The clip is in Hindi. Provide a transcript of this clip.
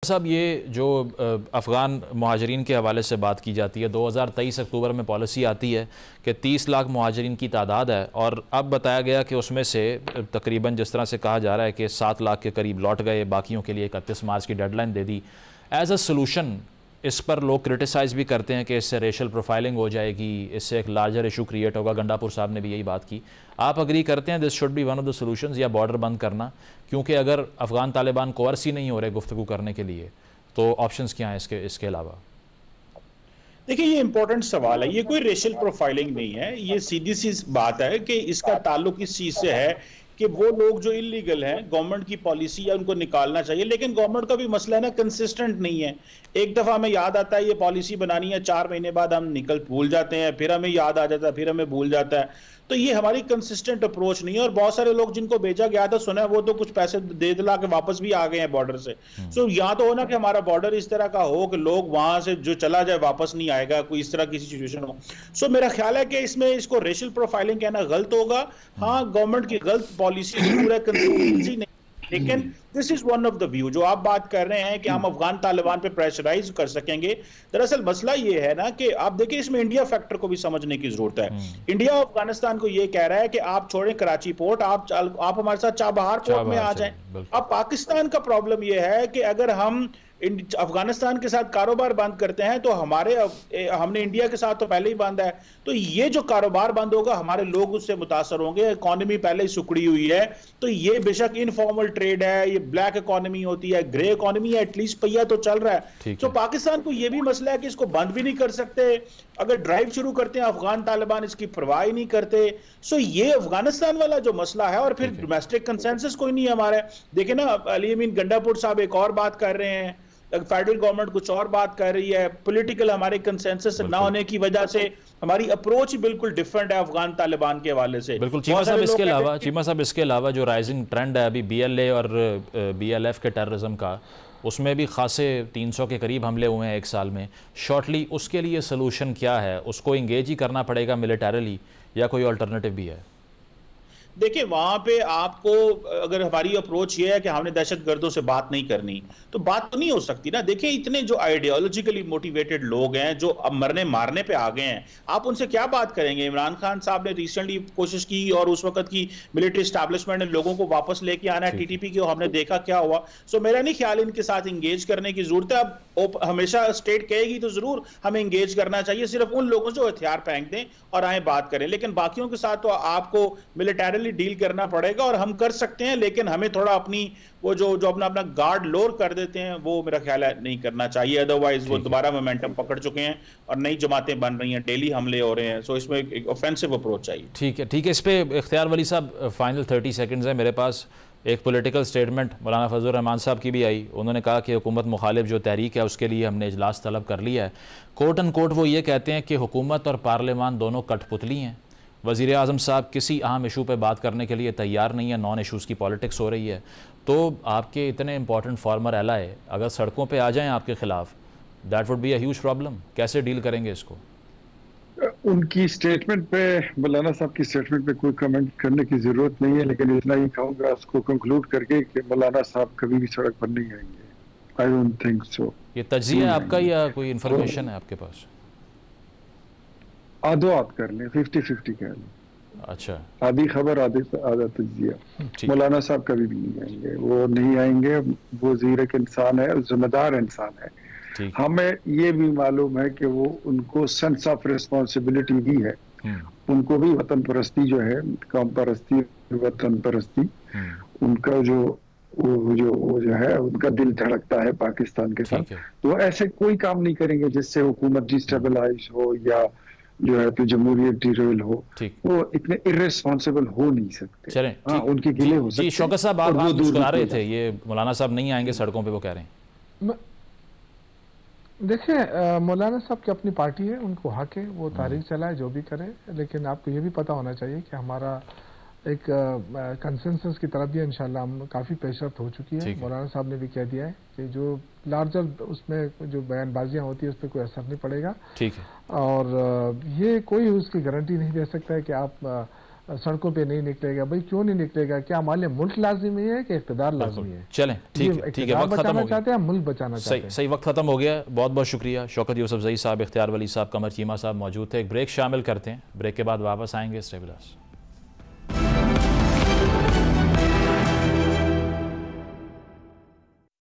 साहब, ये जो अफ़गान महाजरीन के हवाले से बात की जाती है, 2023 अक्टूबर में पॉलिसी आती है कि 30 लाख महाजरीन की तादाद है और अब बताया गया कि उसमें से तकरीबन जिस तरह से कहा जा रहा है कि 7 लाख के करीब लौट गए, बाकियों के लिए 31 मार्च की डेडलाइन दे दी। एज अ सलूशन इस पर लोग क्रिटिसाइज़ भी करते हैं कि इससे रेशल प्रोफाइलिंग हो जाएगी, इससे एक लार्जर इशू क्रिएट होगा। गंडापुर साहब ने भी यही बात की। आप अग्री करते हैं this should be one of the solutions, या बॉर्डर बंद करना? क्योंकि अगर अफ़गान तालिबान कोर्स ही नहीं हो रहे गुफ्तगू करने के लिए, तो ऑप्शंस क्या हैं इसके अलावा? देखिए, ये इंपॉर्टेंट सवाल है। ये कोई रेशियल प्रोफाइलिंग नहीं है, ये सीधी सी बात है कि इसका ताल्लुक इस चीज से है कि वो लोग जो इलीगल हैं, गवर्नमेंट की पॉलिसी है उनको निकालना चाहिए, लेकिन गवर्नमेंट का भी मसला है ना, कंसिस्टेंट नहीं है। एक दफा हमें याद आता है ये पॉलिसी बनानी है, 4 महीने बाद हम भूल जाते हैं, फिर हमें याद आ जाता है, फिर हमें भूल जाता है। तो ये हमारी कंसिस्टेंट अप्रोच नहीं है। और बहुत सारे लोग जिनको भेजा गया था, सुना है वो तो कुछ पैसे दे दिला के वापस भी आ गए हैं बॉर्डर से। सो या तो हो ना कि हमारा बॉर्डर इस तरह का हो कि लोग वहां से जो चला जाए वापस नहीं आएगा, कोई इस तरह की सिचुएशन हो। सो मेरा ख्याल है कि इसमें इसको रेशियल प्रोफाइलिंग कहना गलत होगा। हाँ, गवर्नमेंट की गलत पॉलिसी पूरा कंसिस्टेंसी नहीं, लेकिन this is one of the view जो आप बात कर रहे हैं कि हम अफगान तालिबान पे प्रेशराइज कर सकेंगे। दरअसल मसला ये है ना कि आप देखिए, इसमें इंडिया फैक्टर को भी समझने की जरूरत है। इंडिया अफगानिस्तान को ये कह रहा है कि आप छोड़ें कराची पोर्ट, आप हमारे साथ चाबहार पोर्ट में आ जाएं। अब पाकिस्तान का प्रॉब्लम ये है कि अगर हम अफगानिस्तान के साथ कारोबार बंद करते हैं तो हमने इंडिया के साथ तो पहले ही बंद है, तो ये जो कारोबार बंद होगा हमारे लोग उससे मुतासर होंगे। इकोनॉमी पहले ही सुकड़ी हुई है, तो ये बेशक इनफॉर्मल ट्रेड है, ये ब्लैक इकोनॉमी होती है, ग्रे इकोनॉमी है, एटलीस्ट पहिया तो चल रहा है। तो पाकिस्तान को ये भी मसला है कि इसको बंद भी नहीं कर सकते। अगर ड्राइव शुरू करते हैं अफगान तालिबान, इसकी परवाह ही नहीं करते। सो ये अफगानिस्तान वाला जो मसला है, और फिर डोमेस्टिक कंसेंसस कोई नहीं है हमारे। देखे ना, अली अमीन गंडापुर साहब एक और बात कर रहे हैं, फेडरल गवर्नमेंट कुछ और बात कर रही है। पॉलिटिकल हमारे कंसेंसस ना होने की वजह से हमारी अप्रोच बिल्कुल डिफरेंट है अफगान तालिबान के हवाले से। बिल्कुल। चीमा साहब, इसके अलावा जो राइजिंग ट्रेंड है अभी BLA और BLF के टेररिज्म का, उसमें भी खासे 300 के करीब हमले हुए हैं एक साल में। शॉर्टली उसके लिए सलूशन क्या है? उसको इंगेज ही करना पड़ेगा मिलिटरीली, या कोई अल्टरनेटिव भी है? देखिए, वहां पे आपको अगर हमारी अप्रोच ये है कि हमने दहशतगर्दों से बात नहीं करनी, तो बात तो नहीं हो सकती ना। देखिए, इतने जो आइडियोलॉजिकली मोटिवेटेड लोग हैं जो अब मरने मारने पे आ गए हैं, आप उनसे क्या बात करेंगे? इमरान खान साहब ने रिसेंटली कोशिश की और उस वक्त की मिलिट्री एस्टैब्लिशमेंट ने लोगों को वापस लेके आना है TTP की, हमने देखा क्या हुआ। सो मेरा नहीं ख्याल इनके साथ इंगेज करने की जरूरत है। अब हमेशा स्टेट कहेगी तो जरूर हमें इंगेज करना चाहिए, सिर्फ उन लोगों जो हथियार फेंक दें और आए बात करें, लेकिन बाकियों के साथ तो आपको मिलिटरीली डील करना पड़ेगा। और हम कर सकते हैं, लेकिन हमें थोड़ा अपनी वो जो अपना गार्ड लोअर कर देते हैं, वो मेरा ख्याल है नहीं करना चाहिए। अदरवाइज वो दोबारा मोमेंटम पकड़ चुके हैं और नई जमातें बन रही हैं, डेली हमले हो रहे हैं। सो इसमें एक ऑफेंसिव अप्रोच चाहिए। ठीक है। इस पे इख्तियार वली साहब, फाइनल 30 सेकंड्स है मेरे पास। एक पॉलिटिकल स्टेटमेंट मौलाना फजल रहमान साहब की भी आई। उन्होंने कहा कि हुकूमत मुखालिफ जो तहरीक है उसके लिए हमने इजलास तलब कर लिया है। कोट एंड कोट वो ये कहते हैं कि हुकूमत और पार्लियामान दोनों कठपुतली हैं। वज़ीर आज़म साहब किसी अहम इशू पे बात करने के लिए तैयार नहीं है, नॉन इशूज़ की पॉलिटिक्स हो रही है। तो आपके इतने इंपॉर्टेंट फॉर्मर एलाए अगर सड़कों पे आ जाएं आपके खिलाफ, that would be a huge problem. कैसे डील करेंगे इसको? उनकी स्टेटमेंट पे, मौलाना साहब की स्टेटमेंट पे कोई कमेंट करने की जरूरत नहीं है, लेकिन इतना ही कहूँगा उसको कंक्लूड करके कि मौलाना साहब कभी भी सड़क पर नहीं आएंगे। I don't think so. ये तज्जिया है आपका या कोई इन्फॉर्मेशन है आपके पास? आधो आप कर लें, 50-50 कह लें। अच्छा, आधी खबर आधा तज्जिया। मौलाना साहब कभी भी नहीं आएंगे, वो नहीं आएंगे। वो वज़ीर एक इंसान है, जिम्मेदार इंसान है। हमें ये भी मालूम है कि वो उनको सेंस ऑफ रिस्पॉन्सिबिलिटी भी है। उनको भी वतन परस्ती जो है, कौम परस्ती, वतन परस्ती, उनका जो है, उनका दिल धड़कता है पाकिस्तान के साथ। तो ऐसे कोई काम नहीं करेंगे जिससे हुकूमत डिस्टेबलाइज हो या जो है तो जमहूरियत डिरेल हो। वो इतने इर्रेस्पॉन्सिबल हो नहीं सकते। चलें, हाँ, उनके गिले हो सकते। जी शौकत साहब, आप मुस्कुरा रहे थे, ये मौलाना साहब नहीं आएंगे सड़कों पे, वो कह रहे हैं। देखिए, मौलाना साहब की अपनी पार्टी है, उनको हक है, वो तारीख चलाए, जो भी करे। लेकिन आपको ये भी पता होना चाहिए कि हमारा एक कंसेंसस की तरफ भी इंशाल्लाह हम काफ़ी पेशरफ्त हो चुकी है। मौलाना साहब ने भी कह दिया है कि जो लार्जर उसमें जो बयानबाजियां होती है उस पर कोई असर नहीं पड़ेगा। ठीक है। और ये कोई उसकी गारंटी नहीं दे सकता है कि आप सड़कों पे नहीं निकलेगा। भाई क्यों नहीं निकलेगा? क्या हमारे मुल्क लाजिमी है कि इख्तिदार लाजिमी है? चलें ठीक है, वक्त खत्म हो गया। चाहते हैं, मुल्क बचाना चाहते हैं। सही वक्त खत्म हो गया। बहुत बहुत शुक्रिया। शौकत यूसुफजई साहब, इख्तियार वली साहब, कमर चीमा साहब मौजूद थे। एक ब्रेक शामिल करते हैं, ब्रेक के बाद वापस आएंगे। Stay with us.